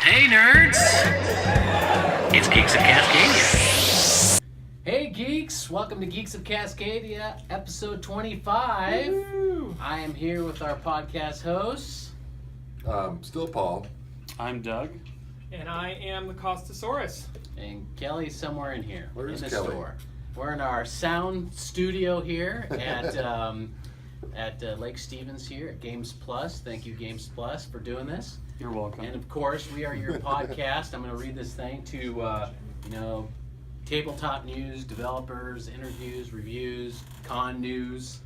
Hey nerds! It's Geeks of Cascadia. Hey geeks, welcome to Geeks of Cascadia, episode 25. Woo-hoo. I am here with our podcast hosts. Still Paul. I'm Doug. And I am the Costosaurus. And Kelly's somewhere in here. Where is in the Kelly? store. We're in our sound studio here at Lake Stevens here at Games Plus. Thank you, Games Plus, for doing this. You're welcome. And of course, we are your podcast. I'm going to read this thing to, tabletop news, developers, interviews, reviews, con news,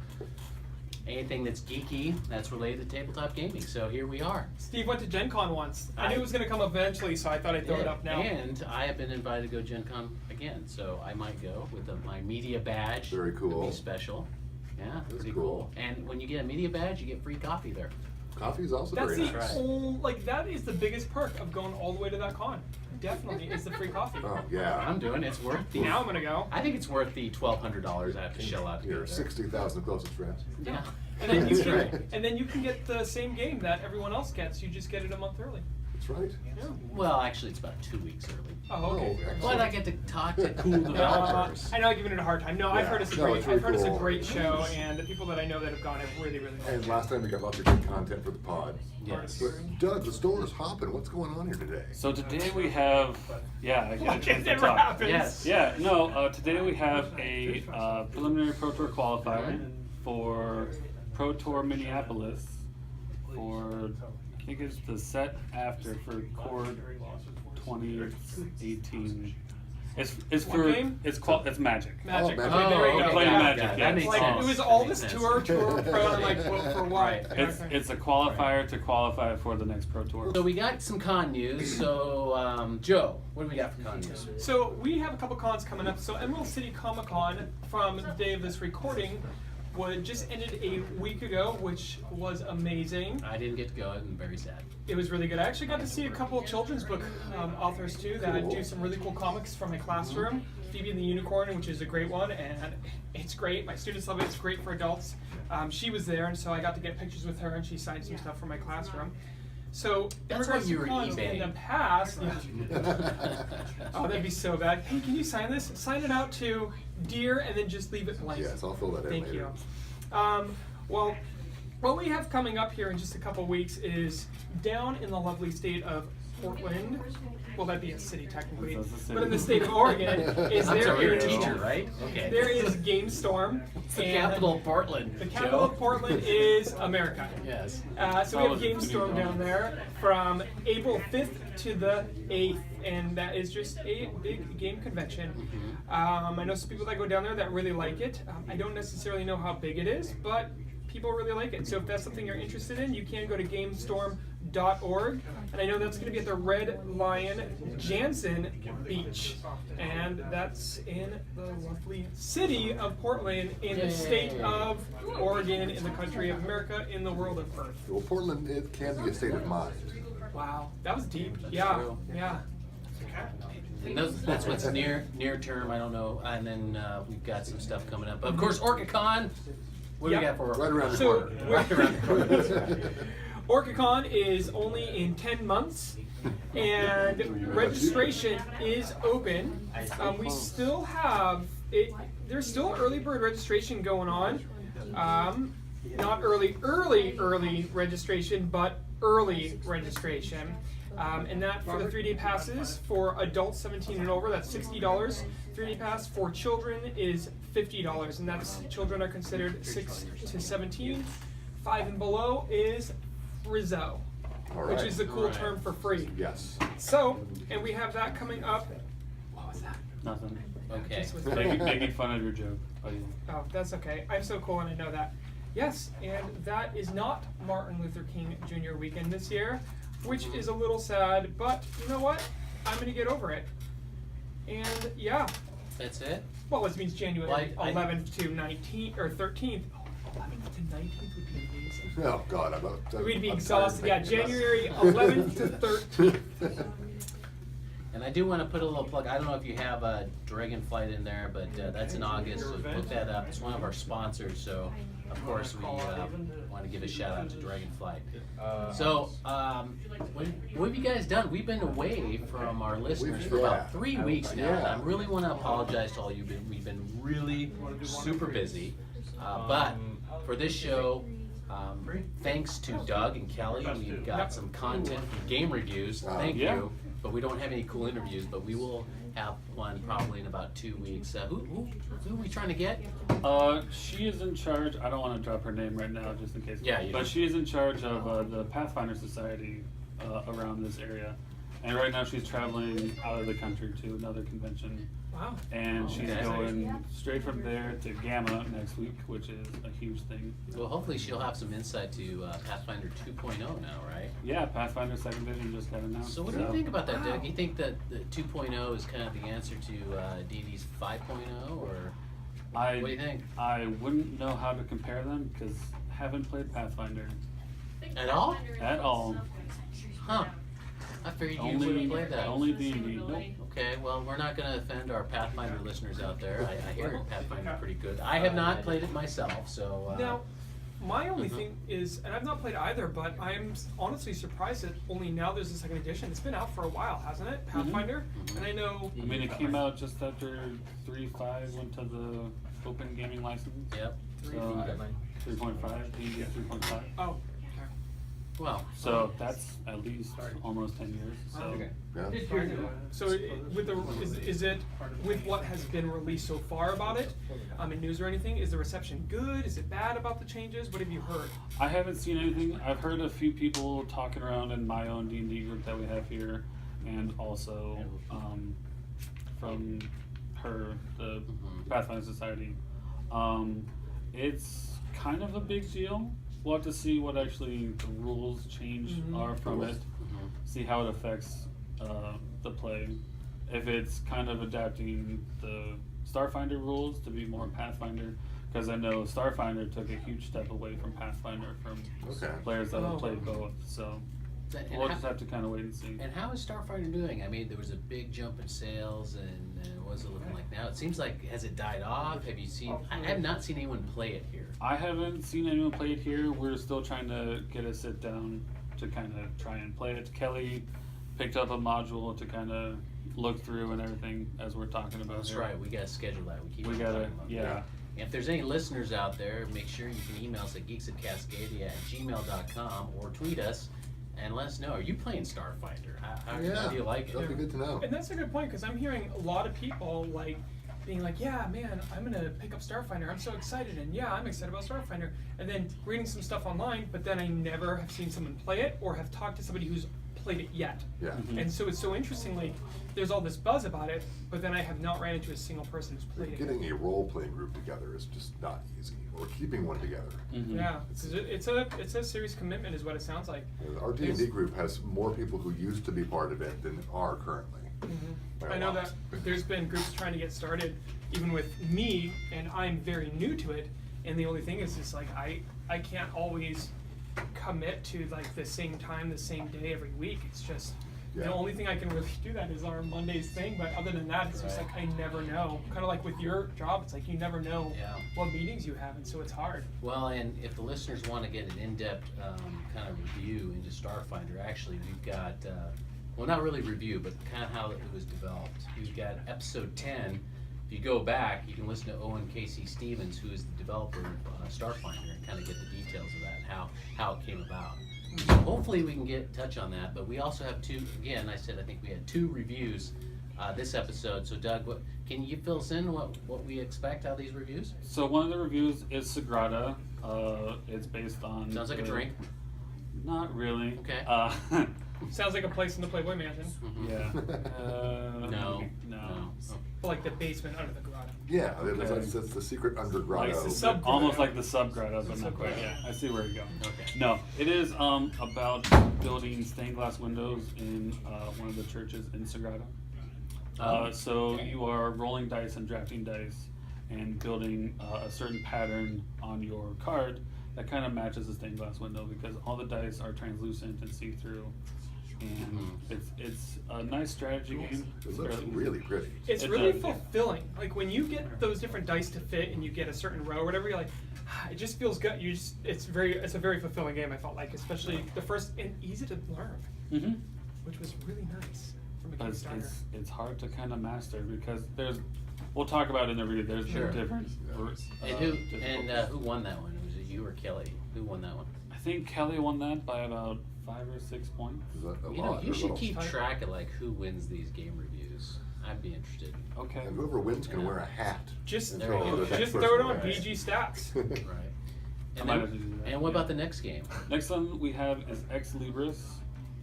anything that's geeky that's related to tabletop gaming. So here we are. Steve went to Gen Con once. I knew it was going to come eventually, so I thought I'd throw it up now. And I have been invited to go Gen Con again, so I might go with my media badge. Very cool. It'll be special. Yeah, That's pretty cool. And when you get a media badge, you get free coffee there. Coffee is also That's very the nice. whole, that is the biggest perk of going all the way to that con. Definitely, is the free coffee. Oh, yeah. I'm doing it. It's worth the. Now I'm going to go. I think it's worth the $1,200 I have to shell out to Your get there. 60,000 closest friends. Yeah. And then you That's can, right. and then you can get the same game that everyone else gets. You just get it a month early. That's right. Yeah. Well, actually, it's about 2 weeks early. Oh, okay. Oh, But I get to talk to cool developers. I know I'm giving it a hard time. No, I've Yeah. heard it's a No, great. it's really I've heard it's a cool. great show, and the people that I know that have gone have really, really liked And it. last time we got lots of good content for the pod. Yes. But Doug, the store is hopping. What's going on here today? So today we have, I get a Like it chance to never talk. happens. Yes. Yeah, no, today we have a preliminary Pro Tour qualifier for Pro Tour Minneapolis for, I think it's the set after for Core 2018. It's What for, game? it's Magic. Magic. Oh, Okay, Magic. there you We're go. playing Yeah. Magic, That yes. makes Like sense. it was all That this makes tour sense. pro, and like for what? Right. It's a qualifier to qualify for the next Pro Tour. So we got some con news. So, Joe, what do we got for con news? So we have a couple cons coming up. So Emerald City Comic Con from the day of this recording just ended a week ago, which was amazing. I didn't get to go. I'm very sad. It was really good. I actually got to see a couple of children's book authors too that Cool. do some really cool comics from my classroom. Phoebe and the Unicorn, which is a great one, and it's great. My students love it. It's great for adults. She was there, and so I got to get pictures with her, and she signed some stuff for my classroom. So That's in regards like you to were cons eBay. in the past, oh, that'd be so bad. Hey, can you sign this? Sign it out to Dear, and then just leave it blank. Yes, I'll fill that in Thank later. you. Well, what we have coming up here in just a couple weeks is down in the lovely state of Portland. Well, that'd be a city technically, That's a city. but in the state of Oregon, is I'm there sorry, you're a is teacher, right? Okay. there is Game Storm. It's the and capital of Portland. The capital Joe. of Portland is America. Yes. So we have Game Storm down there from April 5th to the 8th, and that is just a big game convention. I know some people that go down there that really like it. I don't necessarily know how big it is, but people really like it. So if that's something you're interested in, you can go to GameStorm.org, and I know that's going to be at the Red Lion Jansen Beach, and that's in the lovely city of Portland in the state of Oregon, in the country of America, in the world of Earth. Well, Portland, it can be a state of mind. Wow, that was deep. Yeah, true. yeah. And that's what's near term. I don't know. And then we've got some stuff coming up. But of course, OrcaCon. What do we got for Right around the So, corner. Right around the corner. OrcaCon is only in 10 months, and registration is open. We still have it. There's still early bird registration going on. Not early registration, but early registration. And that for the 3-day passes for adults 17 and over, that's $60. 3-day pass for children is $50, and that's children are considered 6 to 17. 5 and below is Rizzo, All which right. is the cool term for free. Yes. So, and we have that coming up. What was that? Nothing. Okay. Just was Making fun of your joke. Oh, that's okay. I'm so cool and I know that. Yes, and that is not Martin Luther King Jr. weekend this year, which is a little sad, but you know what? I'm going to get over it. And yeah, That's it. well, this means January Well, I- 11th to 19th, or 13th. Oh, 11th to 19th would be amazing. Oh, God, I'm We'd be I'm exhausted. Yeah, tired of making January 11th to 13th. And I do want to put a little plug. I don't know if you have a Dragon Flight in there, but that's in August. So look that up. It's one of our sponsors. So of course, we want to give a shout out to Dragonflight. So, what have you guys done? We've been away from our listeners for about 3 weeks now. And I really want to apologize to all you. We've been really super busy. But for this show, thanks to Doug and Kelly, we've got some content and game reviews. Thank you. But we don't have any cool interviews, but we will have one probably in about 2 weeks. Who are we trying to get? She is in charge. I don't want to drop her name right now, just in case. Yeah, you but don't. she is in charge of the Pathfinder Society around this area, and right now she's traveling out of the country to another convention. Wow. And she's Okay. going straight from there to Gamma next week, which is a huge thing. Well, hopefully she'll have some insight to Pathfinder 2.0 now, right? Yeah, Pathfinder 2nd Edition just got announced. So what do you think about that, Doug? You think that the 2.0 is kind of the answer to D&D's 5.0, or what do you think? I wouldn't know how to compare them because I haven't played Pathfinder At all? at all. Huh. I figured you would have played that. Only D&D. Nope. Okay, well, we're not going to offend our Pathfinder listeners out there. I hear Pathfinder's pretty good. I have not played it myself, so... Now, my only thing is, and I've not played either, but I'm honestly surprised that only now there's a second edition. It's been out for a while, hasn't it? Pathfinder? And I know... I mean, it came out just after 3.5 went to the open gaming license. Yep. So 3.5, D&D 3.5. Oh, Well, So that's at least almost 10 years. So Yeah. so with the is it with what has been released so far about it, in news or anything? Is the reception good? Is it bad about the changes? What have you heard? I haven't seen anything. I've heard a few people talking around in my own D&D group that we have here, and also from the Pathfinder Society. It's kind of a big deal. We'll have to see what actually the rules change are from it, see how it affects the play. If it's kind of adapting the Starfinder rules to be more Pathfinder, because I know Starfinder took a huge step away from Pathfinder from players that have played both. So we'll just have to kind of wait and see. And how is Starfinder doing? I mean, there was a big jump in sales, and what's it looking like now? It seems like, has it died off? Have you seen? I have not seen anyone play it here. I haven't seen anyone play it here. We're still trying to get a sit down to kind of try and play it. Kelly picked up a module to kind of look through and everything as we're talking about. That's here. right. We gotta schedule that. We keep We on gotta, talking about that. yeah. If there's any listeners out there, make sure you can email us at geeksofcascadia@gmail.com or tweet us and let us know. Are you playing Starfinder? How do you like it? That'd be good to know. And that's a good point, because I'm hearing a lot of people being like, yeah, man, I'm gonna pick up Starfinder. I'm so excited, and yeah, I'm excited about Starfinder. And then reading some stuff online, but then I never have seen someone play it or have talked to somebody who's played it yet. Yeah. And so it's so interesting, there's all this buzz about it, but then I have not ran into a single person who's played it. Getting a role-playing group together is just not easy, or keeping one together. Yeah, 'cause it's a serious commitment, is what it sounds like. Our D&D group has more people who used to be part of it than are currently. By a I know lot. that there's been groups trying to get started, even with me, and I'm very new to it. And the only thing is, I can't always commit to the same time, the same day every week. It's just the only thing I can really do that is our Mondays thing. But other than that, it's just I never know. Kind of like with your job, it's like you never know what meetings you have, and so it's hard. Well, and if the listeners want to get an in-depth kind of review into Starfinder, actually we've got, well, not really review, but kind of how it was developed. We've got episode 10. If you go back, you can listen to Owen Casey Stevens, who is the developer of Starfinder, and kind of get the details of that and how it came about. So hopefully we can touch on that, but we also have two, again, I think we had 2 reviews this episode. So Doug, can you fill us in what we expect out of these reviews? So one of the reviews is Segrada. It's based on... Sounds like a drink. Not really. Okay. Sounds like a place in the Playboy Mansion, Yeah. No. but like the basement under the grotto. Yeah, that's the secret underground. Like the sub- Almost like the subgrad, but not quite. Yeah, I see where you're going. Okay. No, it is about building stained glass windows in one of the churches in Segrada. So you are rolling dice and drafting dice and building a certain pattern on your card that kind of matches the stained glass window, because all the dice are translucent and see-through. And it's a nice strategy game. It looks really pretty. It's It really does. fulfilling. Like when you get those different dice to fit and you get a certain row or whatever, you're like, it just feels good. It's a very fulfilling game. I felt like, especially the first, and easy to learn, Mm-hmm. which was really nice from a But Kickstarter. it's hard to kind of master because we'll talk about it in the review. There's Sure. different. And who won that one? Was it you or Kelly? Who won that one? I think Kelly won that by about 5 or 6 points. Is that a You know, lot you or should little? keep track of like who wins these game reviews. I'd be interested. Okay. And whoever wins can wear a hat. Just There you go. just That throw it person on wins. BG stats. Right. I And, might then, have to do that, and what yeah. about the next game? Next one we have is Ex Libris.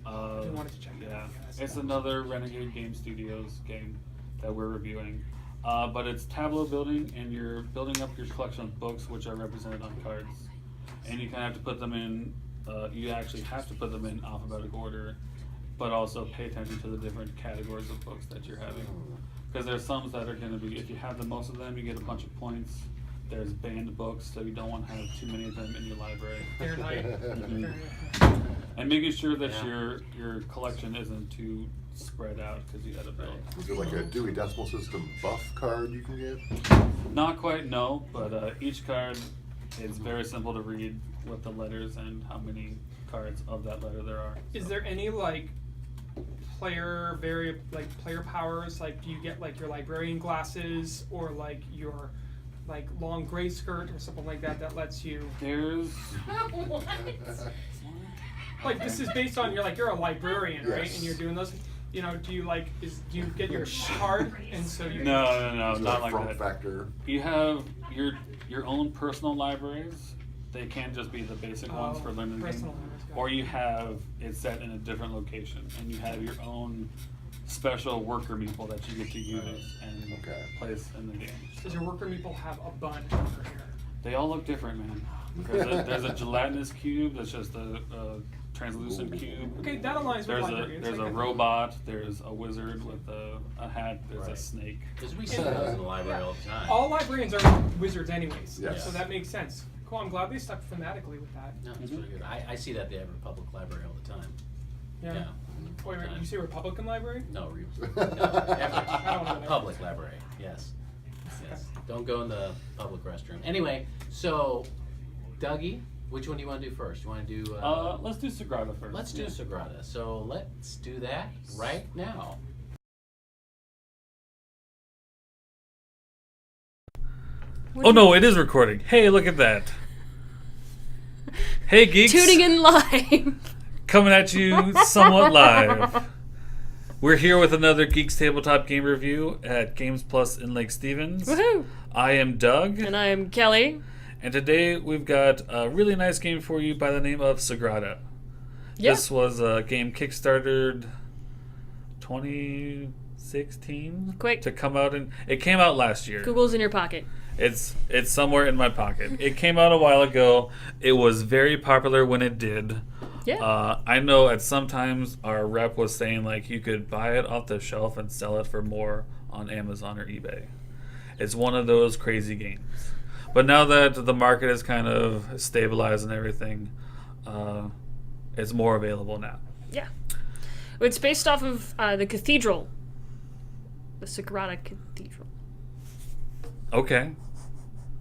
I wanted to check that Yeah, out. it's another Renegade Game Studios game that we're reviewing. But it's tableau building, and you're building up your collection of books, which are represented on cards. And you kind of have to put them in, you actually have to put them in alphabetical order, but also pay attention to the different categories of books that you're having. Because there's some that are going to be, if you have the most of them, you get a bunch of points. There's banned books, so you don't want to have too many of them in your library. Fahrenheit. Mhm. Fahrenheit. And making sure that Yeah. your collection isn't too spread out because you got to build. Is there like a Dewey Decimal System buff card you can get? Not quite, no, but each card is very simple to read with the letters and how many cards of that letter there are. Is so. there any like player powers? Like, do you get like your librarian glasses or like your like long gray skirt or something like that that lets you There's like this is based on you're a librarian, right? Yes. And you're doing those. You know, do you get your shard and so you no, Is there not a like front that. factor? You have your own personal libraries. They can't just be the basic ones for learning the personal game. libraries, got Or it. you have it set in a different location, and you have your own special worker meeple that you get to use and Okay. place in the game. Does your worker meeple have a bun over here? They all look different, man. There's a gelatinous cube that's just a translucent cube. Okay, that aligns with There's librarians. there's I a get that. robot. There's a wizard with a hat. There's a Right. snake. Because we see those in the library all the time. All librarians are wizards anyways, Yes. so that makes sense. Cool, I'm glad they stuck thematically with that. No, it's really good. I see that at the Everett Public Library all the time. Yeah. Yeah. Wait, you say Republican Library? No, Everett. I don't know that. Public library, yes. Yes. Don't go in the public restroom. Anyway, so, Dougie, which one do you want to do first? You want to do... Let's do Segrada first. let's do Yeah. Segrada. So let's do that right now. What Oh are no, it is recording. Hey, look at that. Hey, geeks. Tuning in live. Coming at you somewhat live. We're here with another Geeks Tabletop Game Review at Games Plus in Lake Stevens. Woohoo! I am Doug, And I am Kelly. and today we've got a really nice game for you by the name of Segrada. Yeah. This was a game kickstarted 2016 Quick. to come out, and it came out last year. Google's in your pocket. It's somewhere in my pocket. It came out a while ago. It was very popular when it did. Yeah. I know at some times our rep was saying like you could buy it off the shelf and sell it for more on Amazon or eBay. It's one of those crazy games. But now that the market is kind of stabilized and everything, it's more available now. Yeah. It's based off of the cathedral. The Segrada Cathedral. Okay.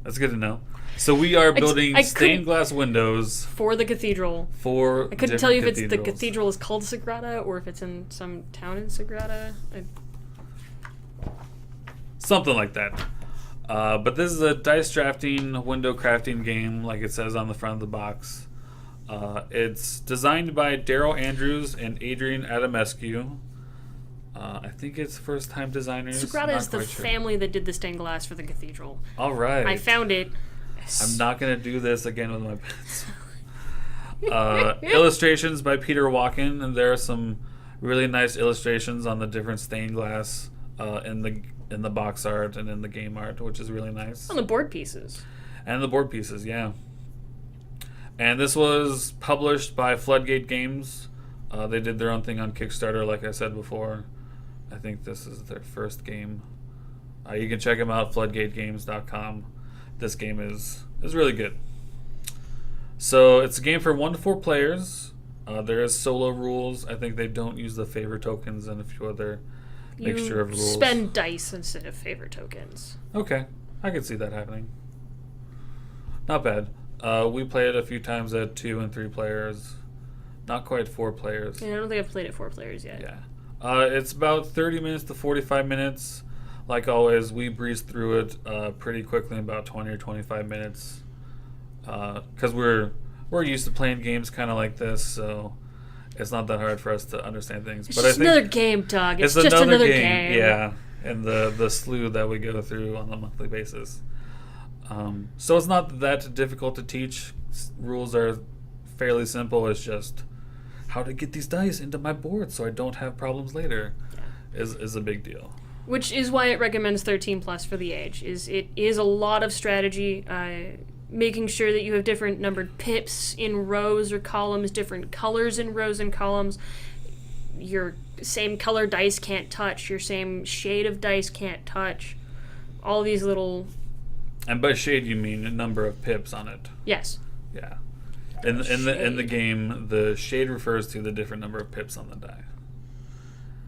That's good to know. So we are building I stained couldn't- glass windows For the cathedral. for I couldn't tell you if different it's the cathedrals. cathedral is called Segrada or if it's in some town in Segrada. Something like that. But this is a dice drafting, window crafting game, like it says on the front of the box. It's designed by Daryl Andrews and Adrian Adamescu. I think it's first-time designers. Segrada not is the quite sure. family that did the stained glass for the cathedral. All right. I found it. I'm not going to do this again with my pencil. Illustrations by Peter Walken, and there are some really nice illustrations on the different stained glass in the box art and in the game art, which is really nice. On the board pieces. And the board pieces, yeah. And this was published by Floodgate Games. They did their own thing on Kickstarter, like I said before. I think this is their first game. You can check them out, floodgategames.com. This game is really good. So it's a game for 1 to 4 players. There is solo rules. I think they don't use the favor tokens and a few other mixture of rules. Spend dice instead of favor tokens. Okay, I can see that happening. Not bad. We played it a few times at 2 and 3 players. Not quite 4 players. Yeah, I don't think I've played it 4 players yet. Yeah. It's about 30 minutes to 45 minutes. Like always, we breeze through it pretty quickly in about 20 or 25 minutes. Because we're used to playing games kind of like this, so it's not that hard for us to understand things. It's but just I think another game, Doug. It's just another game. Yeah, and the slew that we go through on a monthly basis. So it's not that difficult to teach. Rules are fairly simple. It's just how to get these dice into my board so I don't have problems later is a big deal. Which is why it recommends 13 plus for the age. It is a lot of strategy, making sure that you have different numbered pips in rows or columns, different colors in rows and columns. Your same color dice can't touch. Your same shade of dice can't touch. All these little... And by shade you mean a number of pips on it. Yes. Yeah. In the game, the shade refers to the different number of pips on the die.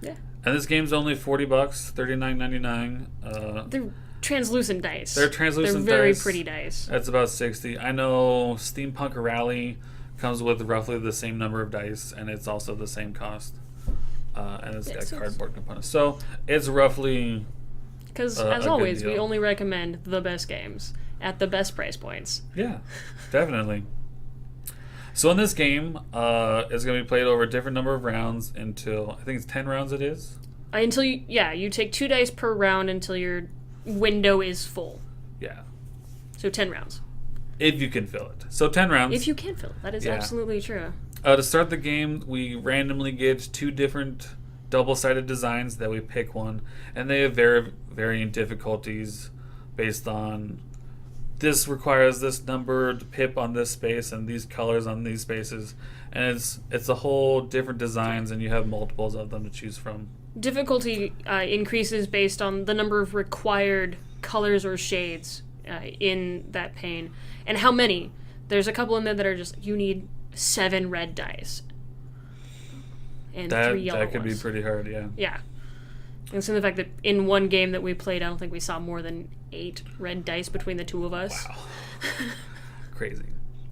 Yeah. And this game's only $40, $39.99. They're translucent dice. They're translucent They're very dice. pretty dice. That's about 60. I know Steampunk Rally comes with roughly the same number of dice, and it's also the same cost. And it's got cardboard components. So it's roughly... Because, a as good always, we deal. only recommend the best games at the best price points. Yeah, definitely. So in this game, it's going to be played over a different number of rounds until, I think it's 10 rounds it is? Until you take 2 dice per round until your window is full. Yeah. So 10 rounds. If you can fill it. So 10 rounds. If you can fill it. That is Yeah. absolutely true. To start the game, we randomly get 2 different double-sided designs that we pick one, and they have varying difficulties based on this requires this numbered pip on this space and these colors on these spaces, and it's a whole different designs, and you have multiples of them to choose from. Difficulty increases based on the number of required colors or shades in that pane, and how many. There's a couple in there that are just, you need 7 red dice. And 3 yellow That could be ones. pretty hard, yeah. Yeah. And so the fact that in one game that we played, I don't think we saw more than 8 red dice between the 2 of us. Wow. Crazy.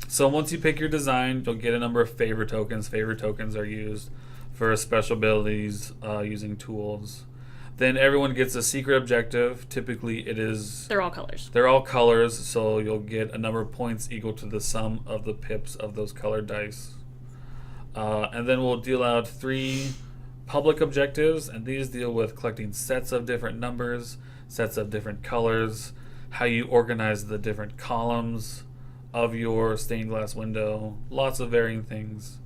So once you pick your design, you'll get a number of favor tokens. Favor tokens are used for special abilities using tools. Then everyone gets a secret objective. Typically it is... They're all colors. They're all colors, so you'll get a number of points equal to the sum of the pips of those colored dice. And then we'll deal out 3 public objectives, and these deal with collecting sets of different numbers, sets of different colors, how you organize the different columns of your stained glass window, lots of varying things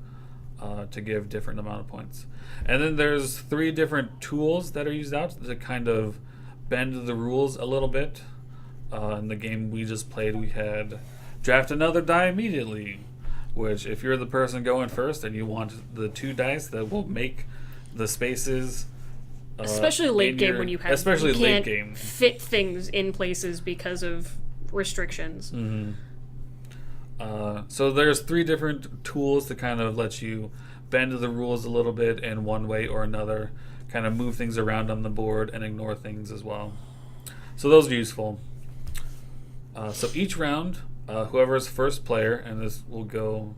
to give different amount of points. And then there's 3 different tools that are used out to kind of bend the rules a little bit. In the game we just played, we had draft another die immediately, which if you're the person going first and you want the 2 dice that will make the spaces... Especially late game when you have especially you late can't game. fit things in places because of restrictions. Mm-hmm. So there's 3 different tools to kind of let you bend the rules a little bit in one way or another, kind of move things around on the board and ignore things as well. So those are useful. So each round, whoever's first player, and this will go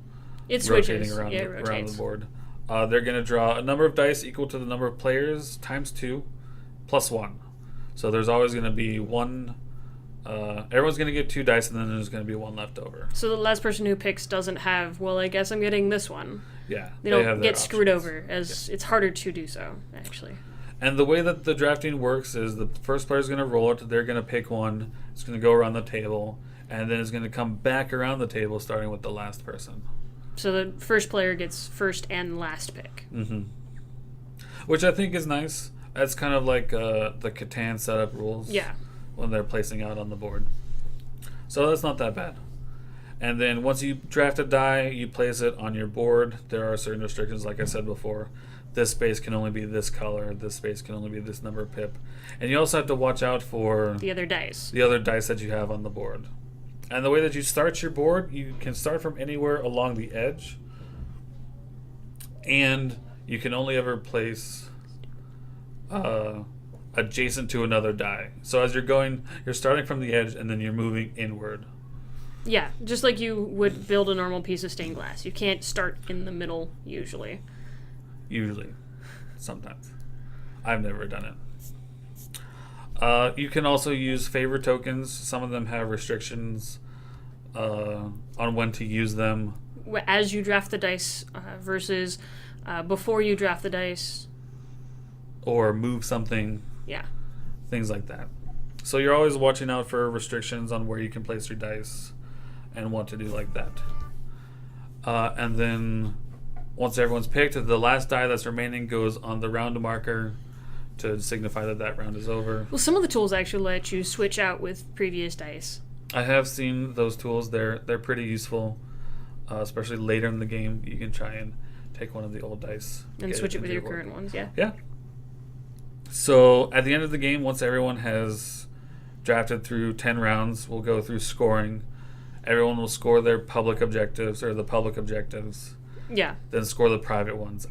It rotating switches. around, Yeah, it around rotates. the board. They're going to draw a number of dice equal to the number of players times 2 plus 1. So there's always going to be one. Everyone's going to get 2 dice, and then there's going to be 1 left over. So the last person who picks doesn't have, well, I guess I'm getting this one. Yeah, They have don't their get screwed options. over, as it's harder to do so, actually. And the way that the drafting works is the first player's going to roll it. They're going to pick one. It's going to go around the table, and then it's going to come back around the table, starting with the last person. So the first player gets first and last pick. Mm-hmm. Which I think is nice. That's kind of like the Catan setup rules. Yeah. When they're placing out on the board. So that's not that bad. And then once you draft a die, you place it on your board. There are certain restrictions, like I said before. This space can only be this color. This space can only be this number of pip. And you also have to watch out for The other dice. the other dice that you have on the board. And the way that you start your board, you can start from anywhere along the edge. and you can only ever place adjacent to another die. So as you're going, you're starting from the edge and then you're moving inward. Yeah, just like you would build a normal piece of stained glass. You can't start in the middle usually. Usually. Sometimes. I've never done it. You can also use favor tokens. Some of them have restrictions on when to use them. As you draft the dice versus before you draft the dice. Or move something. Yeah. Things like that. So you're always watching out for restrictions on where you can place your dice and what to do like that. And then once everyone's picked, the last die that's remaining goes on the round marker to signify that that round is over. Well, some of the tools actually let you switch out with previous dice. I have seen those tools. They're pretty useful, especially later in the game. You can try and take one of the old dice And get switch it into with your board. current ones, yeah. Yeah. So at the end of the game, once everyone has drafted through 10 rounds, we'll go through scoring. Everyone will score their public objectives, or the public objectives, Yeah. then score the private ones.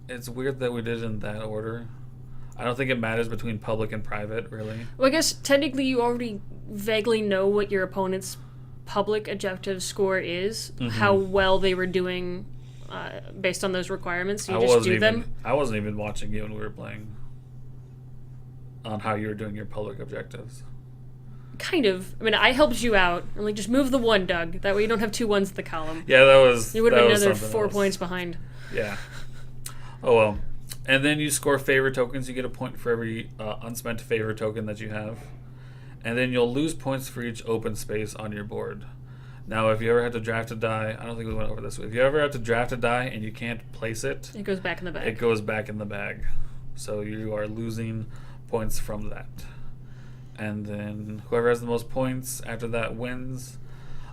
It's weird that we did it in that order. I don't think it matters between public and private, really. Well, I guess technically you already vaguely know what your opponent's public objective score is, how well they were doing based on those requirements. So you just do them. I wasn't even watching you when we were playing on how you were doing your public objectives. Kind of. I mean, I helped you out. I'm like, just move the one, Doug. That way you don't have 2 ones at the column. Yeah, that was. You would have that been was another something 4 else. points behind. Yeah. Oh well. And then you score favor tokens. You get a point for every unspent favor token that you have. And then you'll lose points for each open space on your board. Now, if you ever had to draft a die, I don't think we went over this. If you ever have to draft a die and you can't place it, It goes back in the bag. it goes back in the bag. So you are losing points from that. And then whoever has the most points after that wins.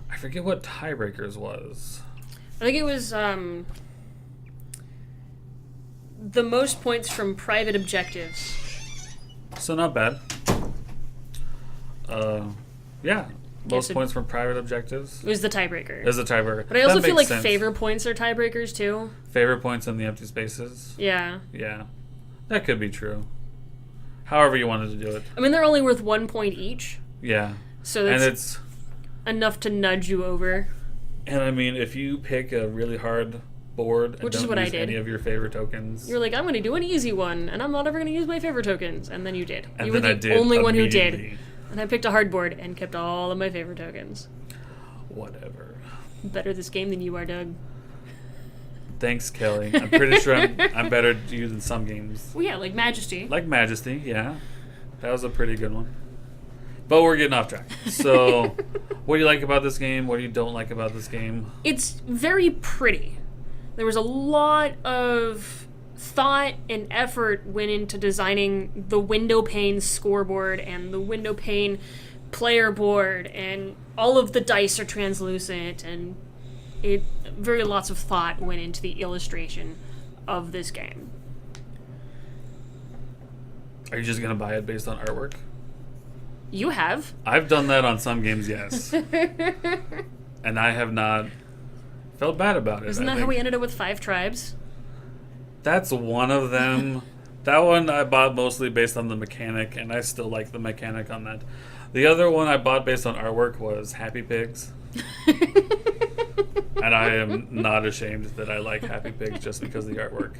I forget what tiebreakers was. I think it was the most points from private objectives. So not bad. Yeah. Most so- points from private objectives It was the tiebreaker. is a tiebreaker. But I also That feel makes like sense. favor points are tiebreakers too. Favor points in the empty spaces. Yeah. Yeah. That could be true. However you wanted to do it. I mean, they're only worth 1 point each. Yeah. So And that's it's enough to nudge you over. and I mean if you pick a really hard board and Which is don't what I use did. any of your favor tokens. You're like, I'm going to do an easy one, and I'm not ever going to use my favor tokens. And then you did. and You were then I the did only one who did. immediately. And I picked a hard board and kept all of my favor tokens. Whatever. Better this game than you are, Doug. Thanks, Kelly. I'm pretty sure I'm better at you than some games. Well, yeah, like Majesty. Like Majesty, yeah. That was a pretty good one. But we're getting off track. So, what do you like about this game? What do you don't like about this game? It's very pretty. There was a lot of thought and effort went into designing the window pane scoreboard and the window pane player board, and all of the dice are translucent, and very lots of thought went into the illustration of this game. Are you just going to buy it based on artwork? You have. I've done that on some games, yes. And I have not felt bad about it. Isn't that how we ended up with 5 tribes? That's one of them. That one I bought mostly based on the mechanic, and I still like the mechanic on that. The other one I bought based on artwork was Happy Pigs. And I am not ashamed that I like Happy Pigs just because of the artwork.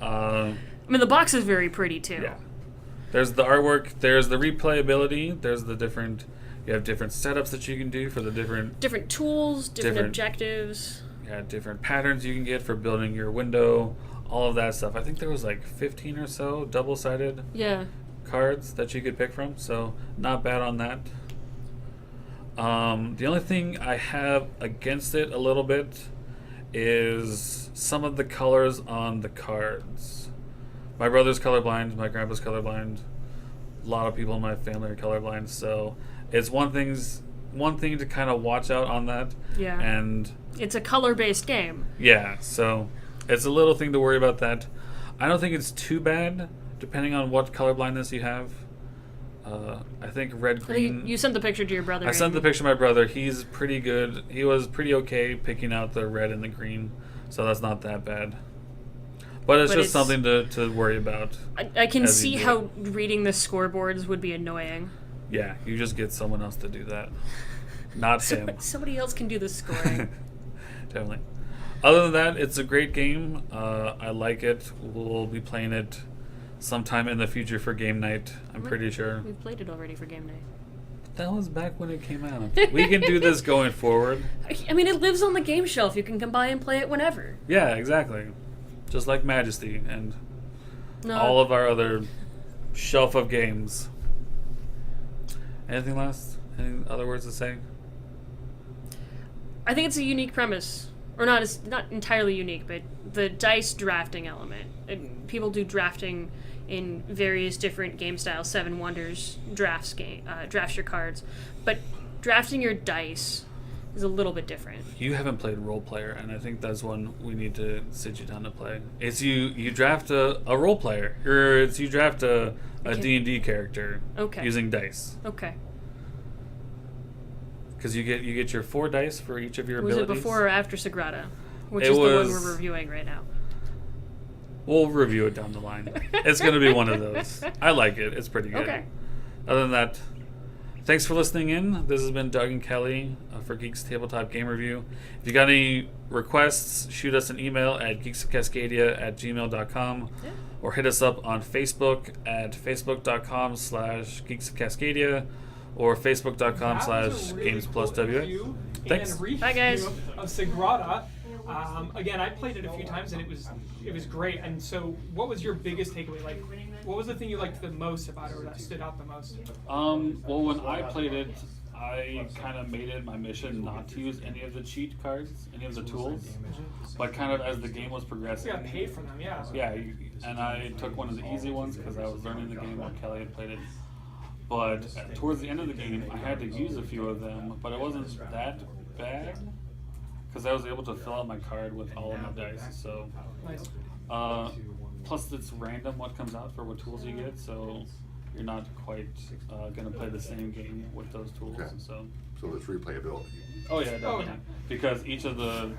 I mean, the box is very pretty too. Yeah. There's the artwork, there's the replayability, there's the different, you have different setups that you can do for the different Tools, different Different- objectives. different patterns you can get for building your window, all of that stuff. I think there was like 15 or so double-sided Yeah. cards that you could pick from, so not bad on that. The only thing I have against it a little bit is some of the colors on the cards. My brother's colorblind, my grandpa's colorblind, a lot of people in my family are colorblind, so it's one thing to kind of watch out on that. Yeah. And It's a color-based game. yeah, so it's a little thing to worry about that. I don't think it's too bad, depending on what color blindness you have. I think red, green. You sent the picture to your brother. I sent the picture to my brother. He's pretty good. He was pretty okay picking out the red and the green so that's not that bad. But it's But just it's- something to worry about. I can as you see do how it. reading the scoreboards would be annoying. Yeah, you just get someone else to do that, not him. Somebody else can do the scoring. Definitely. Other than that, it's a great game. I like it. We'll be playing it sometime in the future for game night. I'm pretty sure. We've played it already for game night. That was back when it came out. We can do this going forward. I mean, it lives on the game shelf. You can come by and play it whenever. Yeah, exactly. Just like Majesty and No, all of our other shelf of games. Anything last? Any other words to say? I think it's a unique premise, or not. It's not entirely unique, but the dice drafting element. People do drafting in various different game styles. Seven Wonders drafts your cards, but drafting your dice is a little bit different. You haven't played Role Player, and I think that's one we need to sit you down to play. It's you draft a role player, or it's you draft a Okay. D&D character Okay. using dice. Okay. Because you get your 4 dice for each of your Was abilities. it before or after Segrada? Which It is the one was- we're reviewing right now. We'll review it down the line. It's going to be one of those. I like it. It's pretty good. Okay. Other than that, thanks for listening in. This has been Doug and Kelly for Geeks Tabletop Game Review. If you got any requests, shoot us an email at geeksofcascadia@gmail.com Yeah. or hit us up on Facebook at facebook.com/geeksofcascadia or facebook.com/gamespluswa. Thanks. Bye, guys. Of Segrada. Again, I played it a few times and it was great. And so, what was your biggest takeaway? Like, what was the thing you liked the most about it, or that stood out the most? Well, when I played it, I kind of made it my mission not to use any of the cheat cards, any of the tools. But kind of as the game was You progressing, got paid for them, yeah. yeah, and I took one of the easy ones because I was learning the game while Kelly had played it. But towards the end of the game, I had to use a few of them, but it wasn't that bad because I was able to fill out my card with all of my dice. So, Nice. plus it's random what comes out for what tools you get, so you're not quite gonna play the same game with those tools. Okay. So, So there's replayability. oh yeah, definitely. yeah. Because each of the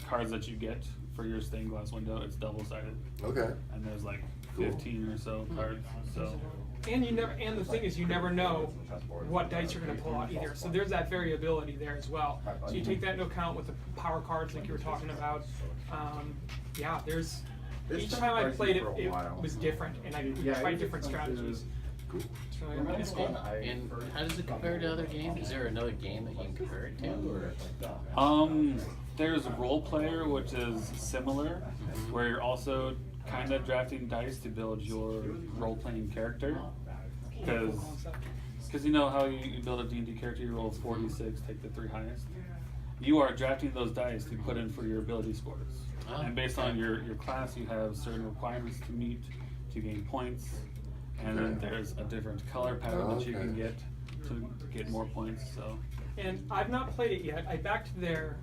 cards that you get for your stained glass window, it's double-sided, Okay. and there's like Cool. 15 or so cards. So. And the thing is, you never know what dice you're going to pull out either. So there's that variability there as well. So you take that into account with the power cards, like you were talking about. Yeah, there's each time I played it, it was different, and I tried different strategies. Cool. So yeah, it's cool. And how does it compare to other games? Is there another game that you can compare it to, or? There's Role Player, which is similar, where you're also kind of drafting dice to build your role-playing character. Because you know how you build a D&D character, you roll 46, take the 3 highest. You are drafting those dice to put in for your ability scores. Oh, And based on your class, you have certain requirements to meet to gain points. And then there's a different color pattern that you can Okay. get to get more points. So. And I've not played it yet. I backed their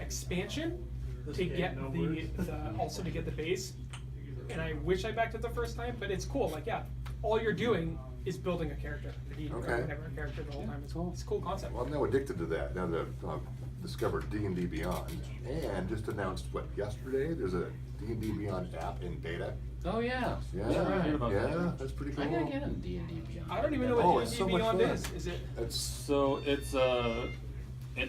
expansion to get also to get the base. And I wish I backed it the first time, but it's cool. Like, yeah, all you're doing is building a character. Okay. Whatever a character the whole time. It's cool. It's a cool concept. Well, I'm now addicted to that. Now that I've discovered D&D Beyond, and just announced yesterday. There's a D&D Beyond app in beta. Oh yeah. Yeah, right. yeah, that's pretty cool. I gotta get on D&D Beyond. I don't even know Oh, what it's D&D so much Beyond fun. is. Is it? It's So it's an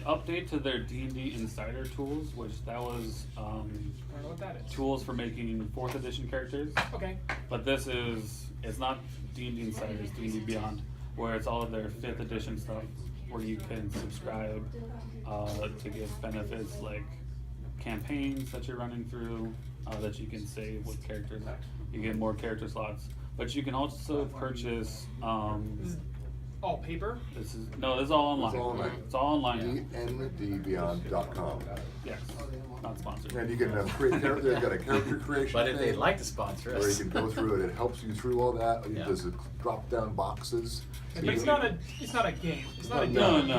update to their D&D Insider tools, which that was I don't know what that is. tools for making 4th edition characters. Okay. But it's not D&D Insider, it's D&D Beyond, where it's all of their 5th edition stuff, where you can subscribe to get benefits like campaigns that you're running through, that you can save with characters. You get more character slots, but you can also purchase. This is all paper. This is all online. It's all online. It's all online. dndbeyond.com. Yes, not sponsored. And you can create character. They've got a character creation. But if thing they'd like to sponsor where you us. can go through it, it helps you through all that. Yeah. There's drop down boxes. But it's not a game. It's not a No, game.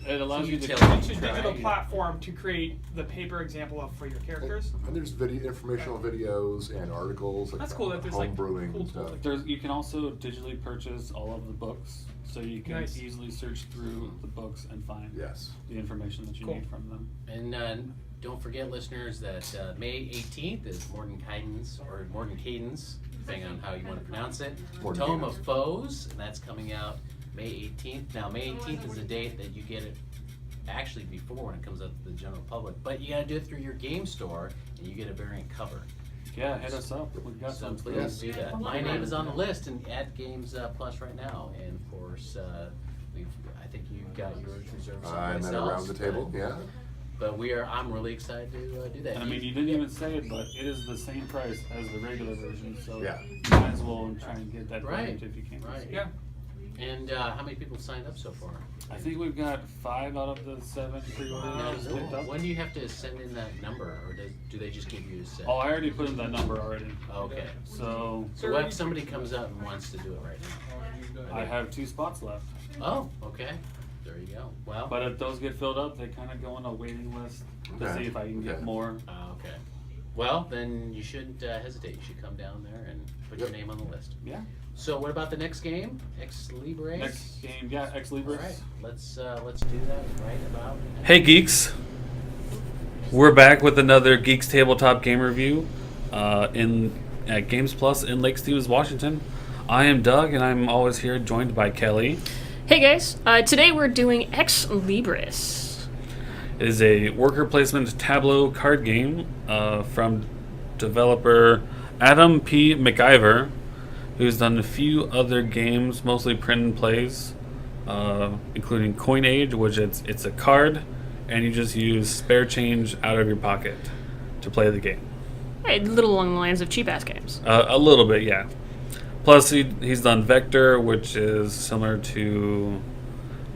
it allows you to. It's a digital platform to create the paper example of for your characters. And there's informational videos and articles like That's cool that there's, like, home brewing cool and stuff. tools like You can also digitally purchase all of the books. so you can Nice. easily search through the books and find Yes. the information that you Cool. need from them. And don't forget, listeners, that May 18th is Mordenkainen's, depending on how you want to pronounce it, Tome of Foes, and that's coming out May 18th. Now, May 18th is a date that you get it actually before when it comes out to the general public, but you got to do it through your game store, and you get a variant cover. Yeah, hit us up. We've got So some. please do that. My name is on the list and at Games Plus right now, and of course, I think you got yours reserved I'm someplace at else. around the table, yeah. But I'm really excited to do that. And I mean, you didn't even say it, but it is the same price as the regular version, so Yeah. you might as well try and get that Right. variant if you can. Right. Yeah. And how many people have signed up so far? I think we've got 5 out of the 7 pre-orders Now, picked up. when do you have to send in that number, or do they just give you a set? Oh, I already put in that number already. Okay. So So what if somebody comes up and wants to do it right now? I have 2 spots left. Oh, okay. There you go. Well, But if those get filled up, they kind of go on a waiting list to Okay. see if I can get Okay. more. okay. Well, then you shouldn't hesitate. You should come down there and put your name on the list. Yeah. So what about the next game? Ex Libris? Next game, yeah, Ex All Libris. right, let's do that right about. Hey geeks, we're back with another Geeks Tabletop game review at Games Plus in Lake Stevens, Washington. I am Doug, and I'm always here joined by Kelly. Hey guys, today we're doing Ex Libris. It is a worker placement tableau card game from developer Adam P. McIver, who's done a few other games, mostly print and plays, including Coin Age, which it's a card, and you just use spare change out of your pocket to play the game. Hey, a little along the lines of cheap ass games. A little bit, yeah. Plus, he's done Vector, which is similar to,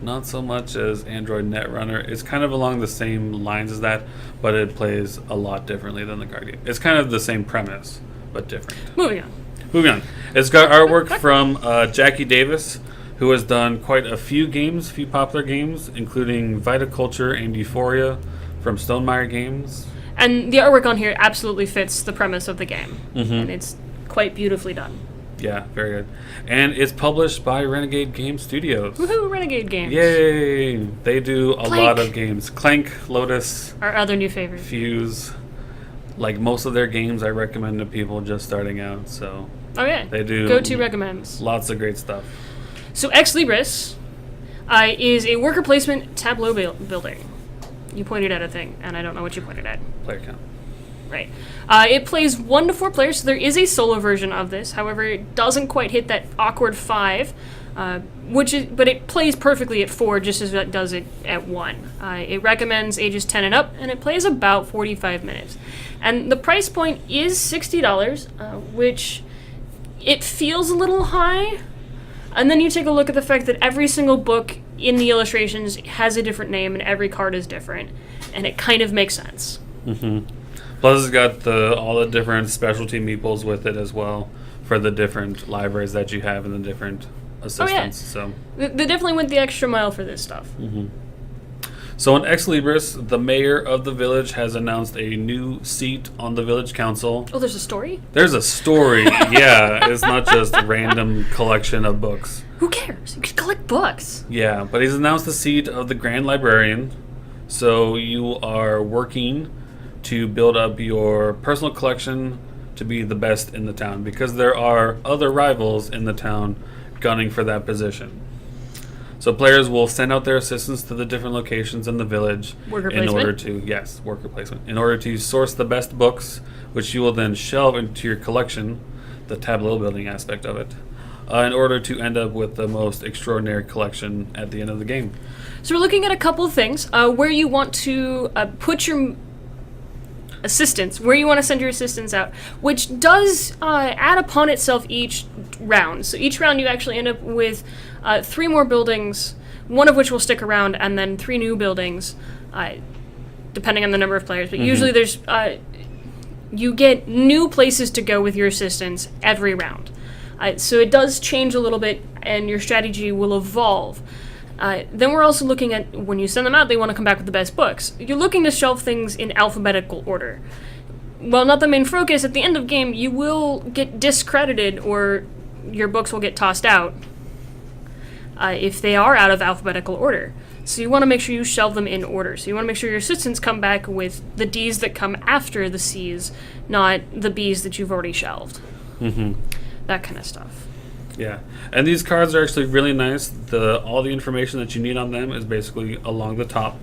not so much as Android Netrunner. It's kind of along the same lines as that, but it plays a lot differently than the card game. It's kind of the same premise, but different. Moving on. Moving on. It's got artwork from Jackie Davis, who has done quite a few popular games, including Viticulture and Euphoria from Stonemaier Games. And the artwork on here absolutely fits the premise of the game. Mhm. And it's quite beautifully done. Yeah, very good. And it's published by Renegade Games Studios. Woohoo, Renegade Games. Yay! They do a Clank. lot of games. Clank, Lotus, Our other new favorite. Fuse. Like most of their games, I recommend to people just starting out. So Oh yeah. They do. Go-to recommends. lots of great stuff. So Ex Libris is a worker placement tableau building. You pointed at a thing, and I don't know what you pointed at. Player count. Right. It plays 1 to 4 players, so there is a solo version of this. However, it doesn't quite hit that awkward 5, but it plays perfectly at 4, just as it does it at 1. It recommends ages 10 and up, and it plays about 45 minutes. And the price point is $60, which it feels a little high. And then you take a look at the fact that every single book in the illustrations has a different name, and every card is different, and it kind of makes sense. Mm-hmm. Plus, it's got all the different specialty meeples with it as well for the different libraries that you have and the different assistants. So, They definitely went the extra mile for this stuff. So in Ex Libris, the mayor of the village has announced a new seat on the village council. Oh, there's a story? There's a story, yeah. It's not just a random collection of books. Who cares? You can collect books. Yeah, but he's announced the seat of the Grand Librarian. So you are working to build up your personal collection to be the best in the town, because there are other rivals in the town gunning for that position. So players will send out their assistants to the different locations in the village Worker in order placement? to worker placement, in order to source the best books, which you will then shelve into your collection, the tableau building aspect of it, in order to end up with the most extraordinary collection at the end of the game. So we're looking at a couple of things. Where you want to put your assistants, where you want to send your assistants out, which does add upon itself each round. So each round you actually end up with 3 more buildings, one of which will stick around, and then 3 new buildings, depending on the number of players. But usually there's you get new places to go with your assistants every round. So it does change a little bit, and your strategy will evolve. Then we're also looking at, when you send them out, they want to come back with the best books. You're looking to shelve things in alphabetical order. While not the main focus, at the end of game, you will get discredited, or your books will get tossed out. if they are out of alphabetical order. So you want to make sure you shelve them in order. So you want to make sure your assistants come back with the Ds that come after the Cs, not the Bs that you've already shelved. Mm-hmm. That kind of stuff. Yeah, and these cards are actually really nice. All the information that you need on them is basically along the top,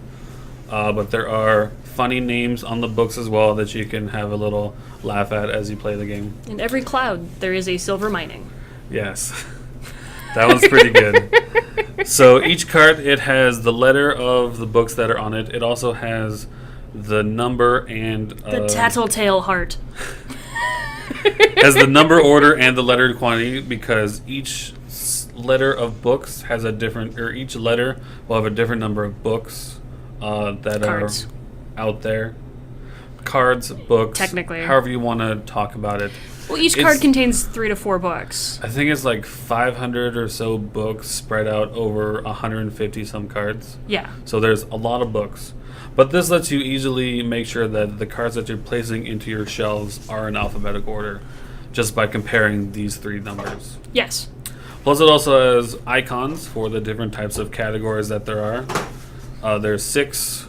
but there are funny names on the books as well that you can have a little laugh at as you play the game. In every cloud, there is a silver mining. Yes, that one's pretty good. So each card, it has the letter of the books that are on it. It also has the number and The tattletale heart. has the number, order, and the letter quantity, because each letter of books has a different, or each letter will have a different number of books that Cards. are out there. Cards, books, Technically. however you want to talk about it. Well, each card contains 3 to 4 books. I think it's like 500 or so books spread out over 150 some cards. Yeah. So there's a lot of books. But this lets you easily make sure that the cards that you're placing into your shelves are in alphabetical order, just by comparing these 3 numbers. Yes. Plus it also has icons for the different types of categories that there are. There's 6.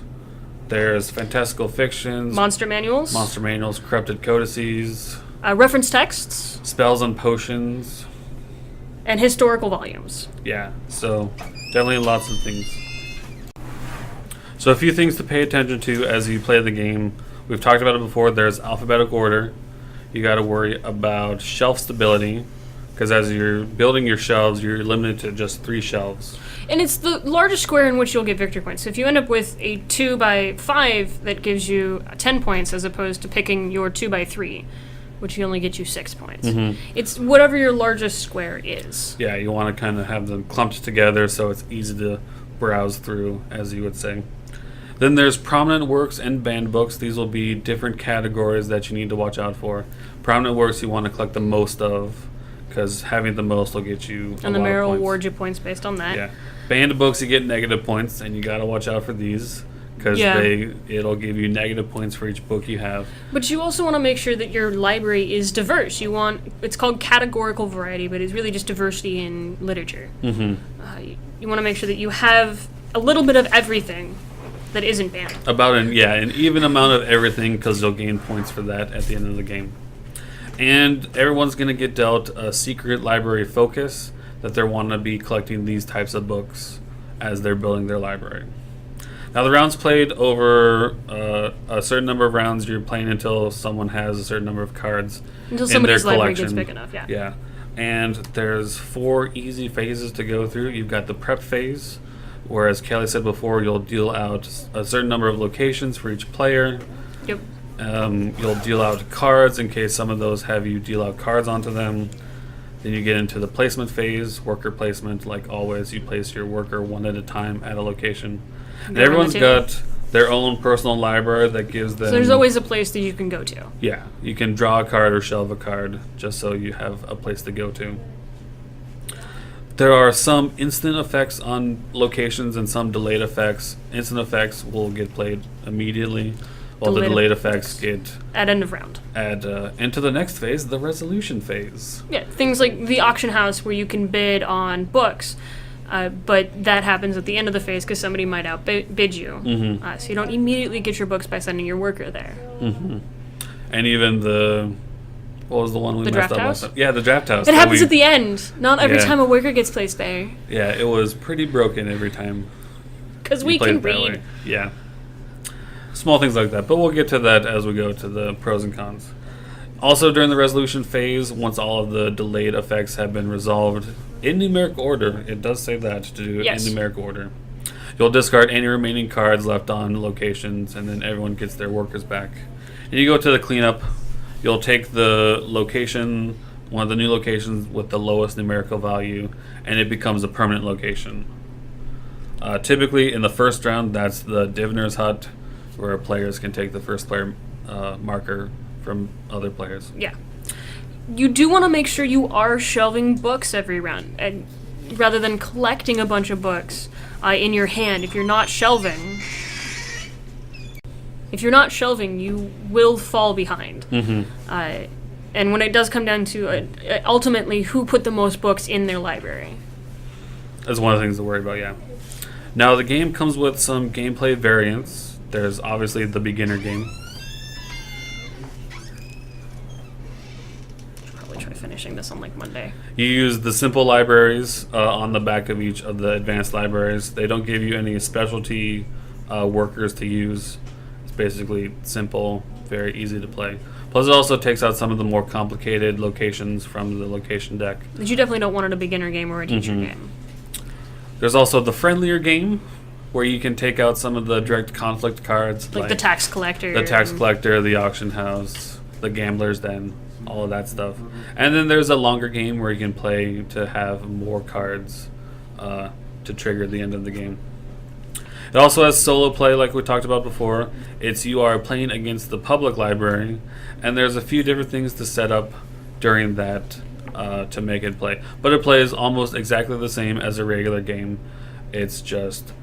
There's fantastical fictions, Monster manuals. corrupted codices, Reference texts. spells and potions. And historical volumes. Yeah, so definitely lots of things. So a few things to pay attention to as you play the game. We've talked about it before. There's alphabetical order. You got to worry about shelf stability, because as you're building your shelves, you're limited to just 3 shelves. And it's the largest square in which you'll get victory points. So if you end up with a 2x5, that gives you 10 points, as opposed to picking your 2x3, which will only get you 6 points. Mm-hmm. It's whatever your largest square is. Yeah, you want to kind of have them clumped together so it's easy to browse through, as you would say. Then there's prominent works and banned books. These will be different categories that you need to watch out for. Prominent works you want to collect the most of, because having the most will get you a And the lot mayor of will points. award you points based on that. Yeah. Banned books, you get negative points, and you got to watch out for these, because Yeah. it'll give you negative points for each book you have. But you also want to make sure that your library is diverse. It's called categorical variety, but it's really just diversity in literature. Mm-hmm. You want to make sure that you have a little bit of everything that isn't banned. About an even amount of everything, because you'll gain points for that at the end of the game. And everyone's going to get dealt a secret library focus, that they want to be collecting these types of books as they're building their library. Now the rounds played over a certain number of rounds. You're playing until someone has a certain number of cards Until in their somebody's library collection. gets big enough, yeah. Yeah. And there's 4 easy phases to go through. You've got the prep phase, where, as Kelly said before, you'll deal out a certain number of locations for each player. Yep. You'll deal out cards in case some of those have you deal out cards onto them. Then you get into the placement phase, worker placement. Like always, you place your worker one at a time at a location. And Go around everyone's the table. got their own personal library that gives them... So there's always a place that you can go to. Yeah, you can draw a card or shelve a card, just so you have a place to go to. There are some instant effects on locations and some delayed effects. Instant effects will get played immediately, while the delayed effects get At end of round. into the next phase, the resolution phase. Yeah, things like the auction house where you can bid on books, but that happens at the end of the phase because somebody might outbid you. Mm-hmm. So you don't immediately get your books by sending your worker there. Mm-hmm. And even what was the one we The messed draft up house? last time? Yeah, the draft house. It happens at the end, not every Yeah. time a worker gets placed there. Yeah, it was pretty broken every time. Because you we played can it that read. way. Yeah. Small things like that, but we'll get to that as we go to the pros and cons. Also, during the resolution phase, once all of the delayed effects have been resolved in numeric order, it does say that to do it Yes. in numeric order. You'll discard any remaining cards left on locations, and then everyone gets their workers back. And you go to the cleanup. You'll take the location, one of the new locations with the lowest numerical value, and it becomes a permanent location. Typically, in the first round, that's the Diviner's Hut, where players can take the first player marker from other players. Yeah. You do want to make sure you are shelving books every round, and rather than collecting a bunch of books in your hand. If you're not shelving, you will fall behind. Mm-hmm. And when it does come down to ultimately who put the most books in their library. That's one of the things to worry about, yeah. Now, the game comes with some gameplay variants. There's obviously the beginner game. Should probably try finishing this on like Monday. You use the simple libraries on the back of each of the advanced libraries. They don't give you any specialty workers to use. It's basically simple, very easy to play. Plus, it also takes out some of the more complicated locations from the location deck. But you definitely don't want it a beginner game or a teacher game. There's also the friendlier game, where you can take out some of the direct conflict cards. Like the tax collector. The tax collector, the auction house, the gambler's den, all of that stuff. And then there's a longer game where you can play to have more cards to trigger the end of the game. It also has solo play, like we talked about before. You are playing against the public library, and there's a few different things to set up during that to make it play. But it plays almost exactly the same as a regular game. It's just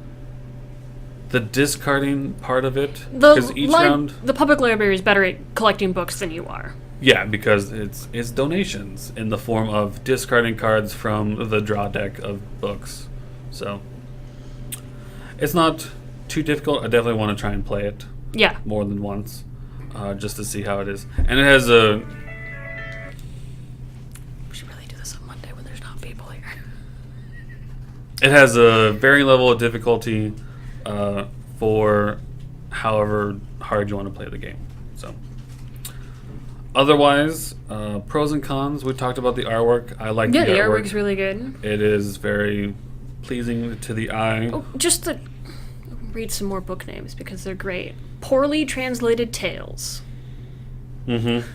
the discarding part of it. Because each round, the public library is better at collecting books than you are. yeah, because it's donations in the form of discarding cards from the draw deck of books. So it's not too difficult. I definitely want to try and play it Yeah. more than once, just to see how it is. And it has a... We should really do this on Monday when there's not people here. It has a varying level of difficulty for however hard you want to play the game. So, otherwise, pros and cons. We talked about the artwork. I like Yeah, the the artwork. artwork's really good. It is very pleasing to the eye. Oh, just the... Read some more book names because they're great. Poorly Translated Tales. Mm-hmm.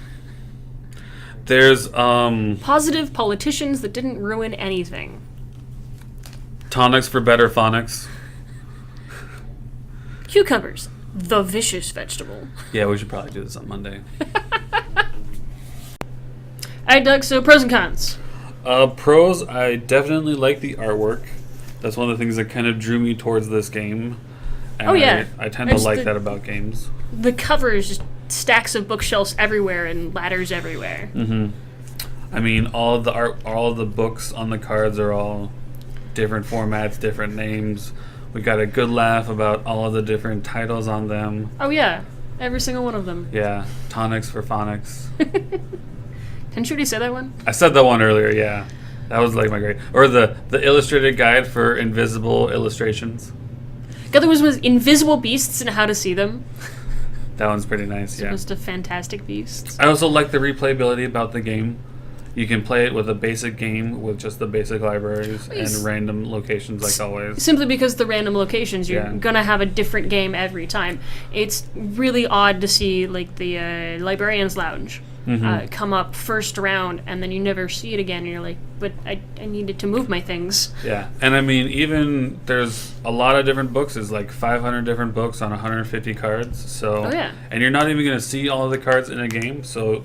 There's Positive Politicians That Didn't Ruin Anything. tonics for better phonics. Cucumbers. The Vicious Vegetable. Yeah, we should probably do this on Monday. Alright, Doug, so pros and cons. Pros, I definitely like the artwork. That's one of the things that kind of drew me towards this game. And Oh, yeah. I tend to It's like the- that about games. The cover is just stacks of bookshelves everywhere and ladders everywhere. Mm-hmm. I mean, all of the art, all of the books on the cards are all different formats, different names. We got a good laugh about all of the different titles on them. Oh, yeah. Every single one of them. Yeah, tonics for phonics. Didn't you already say that one? I said that one earlier, yeah. That was like my great. Or the illustrated guide for invisible illustrations. The other was Invisible Beasts and How to See Them. That one's pretty nice, yeah. Just a fantastic beast. I also like the replayability about the game. You can play it with a basic game with just the basic libraries Yes. and random locations like always. Simply because the random locations, you're Yeah. gonna have a different game every time. It's really odd to see like the Librarian's Lounge come up first round and then you never see it again and you're like, but I needed to move my things. Yeah, and I mean, even there's a lot of different books. There's like 500 different books on 150 cards. So, Oh, yeah. and you're not even going to see all of the cards in a game. So,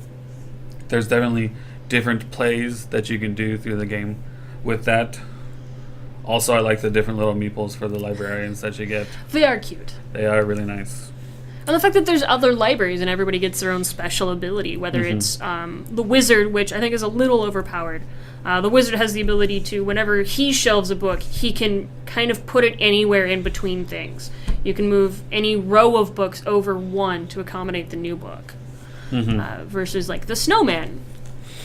there's definitely different plays that you can do through the game with that. Also, I like the different little meeples for the librarians that you get. They are cute. They are really nice. And the fact that there's other libraries and everybody gets their own special ability, whether it's the wizard, which I think is a little overpowered. The wizard has the ability to, whenever he shelves a book, he can kind of put it anywhere in between things. You can move any row of books over one to accommodate the new book. Versus like the snowman.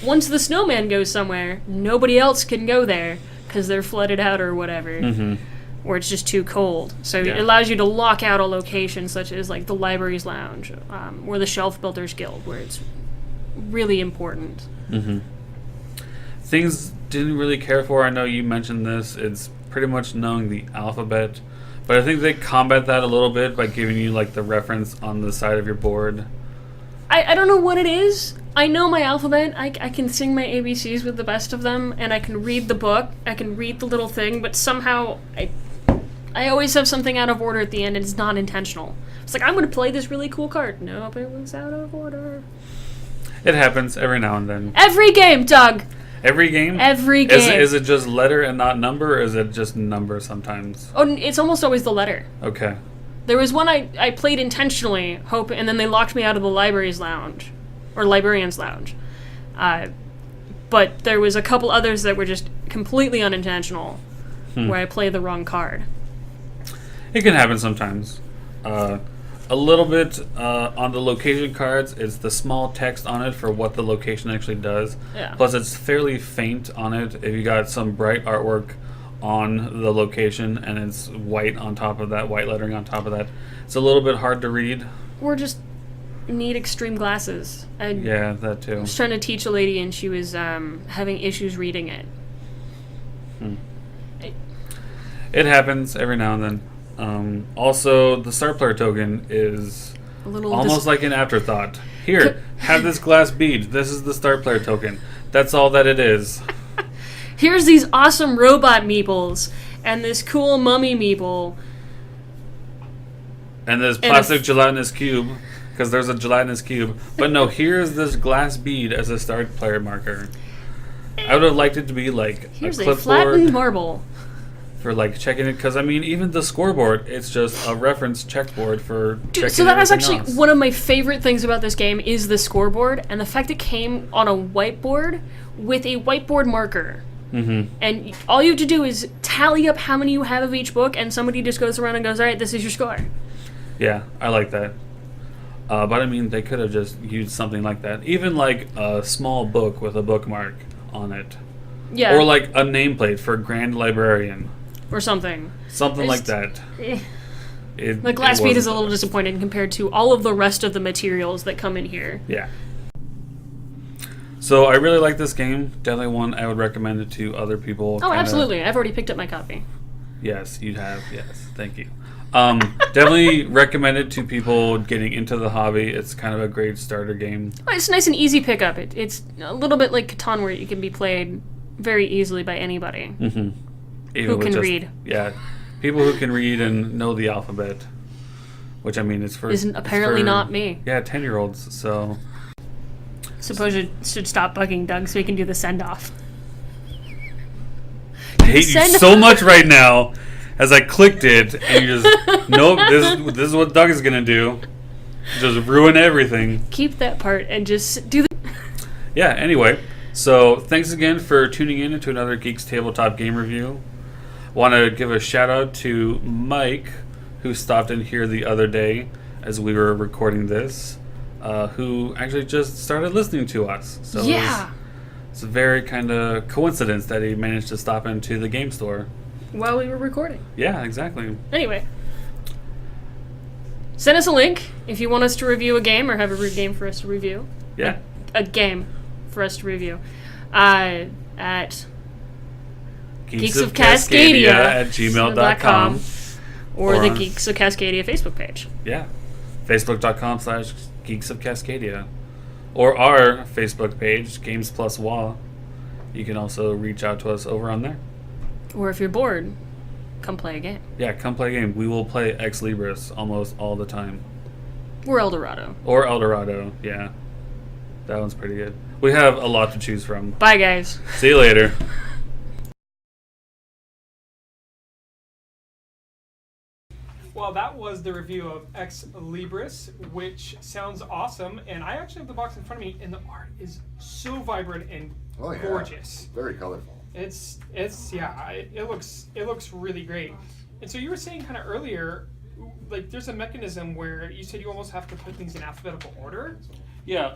Once the snowman goes somewhere, nobody else can go there because they're flooded out or whatever. Or it's just too cold. So Yeah. it allows you to lock out a location such as like the library's lounge or the shelf builders guild where it's really important. Things didn't really care for. I know you mentioned this. It's pretty much knowing the alphabet. But I think they combat that a little bit by giving you like the reference on the side of your board. I don't know what it is. I know my alphabet. I can sing my ABCs with the best of them, and I can read the book. I can read the little thing, but somehow I always have something out of order at the end, and it's not intentional. It's like, I'm going to play this really cool card. Nope, it was out of order. It happens every now and then. Every game, Doug! Every game? Every game. Is it just letter and not number, or is it just number sometimes? Oh, it's almost always the letter. Okay. There was one I played intentionally, and then they locked me out of the library's lounge, or librarian's lounge. But there was a couple others that were just completely unintentional. where I play the wrong card. It can happen sometimes. A little bit on the location cards, it's the small text on it for what the location actually does. Yeah. Plus, it's fairly faint on it. If you got some bright artwork on the location and it's white on top of that, white lettering on top of that, it's a little bit hard to read. Or just need extreme glasses. Yeah, that too. I was trying to teach a lady and she was having issues reading it. It happens every now and then. Also, the star player token is A little almost like an afterthought. Here, have this glass bead. This is the star player token. That's all that it is. Here's these awesome robot meeples and this cool mummy meeple. And this plastic gelatinous cube, because there's a gelatinous cube. But no, here's this glass bead as a star player marker. I would have liked it to be like Here's a a flattened clipboard marble. for like checking it. Because I mean, even the scoreboard, it's just a reference checkboard for checking. So that is everything actually else. one of my favorite things about this game is the scoreboard and the fact it came on a whiteboard with a whiteboard marker. Mm-hmm. And all you have to do is tally up how many you have of each book, and somebody just goes around and goes, all right, this is your score. Yeah, I like that. But I mean, they could have just used something like that. Even like a small book with a bookmark on it. Yeah. Or like a nameplate for Grand Librarian. Or something. Something like Just- that. The glass bead wasn't is a the little best. disappointing compared to all of the rest of the materials that come in here. Yeah. So I really like this game. Definitely one I would recommend it to other people. Oh, Kinda- absolutely. I've already picked up my copy. Yes, you have. Yes, thank you. Definitely recommend it to people getting into the hobby. It's kind of a great starter game. Oh, it's nice and easy pickup. It's a little bit like Catan, where it can be played very easily by anybody. Mm-hmm. Who can read. Yeah, people who can read and know the alphabet. Which I mean, it's for Isn't it's apparently for- not me. Yeah, 10-year-olds. So Suppose you should stop bugging Doug so we can do the send off. I hate you so much right now. As I clicked it, and you just nope. This is what Doug is gonna do. Just ruin everything. Keep that part and just do the. Yeah. Anyway, so thanks again for tuning in to another Geeks Tabletop Game Review. Want to give a shout out to Mike, who stopped in here the other day as we were recording this, who actually just started listening to us. So Yeah. it's a very kind of coincidence that he managed to stop into the game store. While we were recording. Yeah, exactly. Anyway. Send us a link if you want us to review a game or have a game for us to review. Yeah. A game for us to review. At Geeks of Cascadia at gmail.com. or Or the on- Geeks of Cascadia Facebook page. Yeah. Facebook.com/Geeks of Cascadia. Or our Facebook page, Games Plus WA. You can also reach out to us over on there. Or if you're bored, come play a game. Yeah, come play a game. We will play Ex Libris almost all the time. Or Eldorado. Or Eldorado, yeah. That one's pretty good. We have a lot to choose from. Bye, guys. See you later. Well, that was the review of Ex Libris, which sounds awesome. And I actually have the box in front of me, and the art is so vibrant and Oh, yeah. gorgeous. Very colorful. It looks really great. And so you were saying kind of earlier, like there's a mechanism where you said you almost have to put things in alphabetical order. Yeah,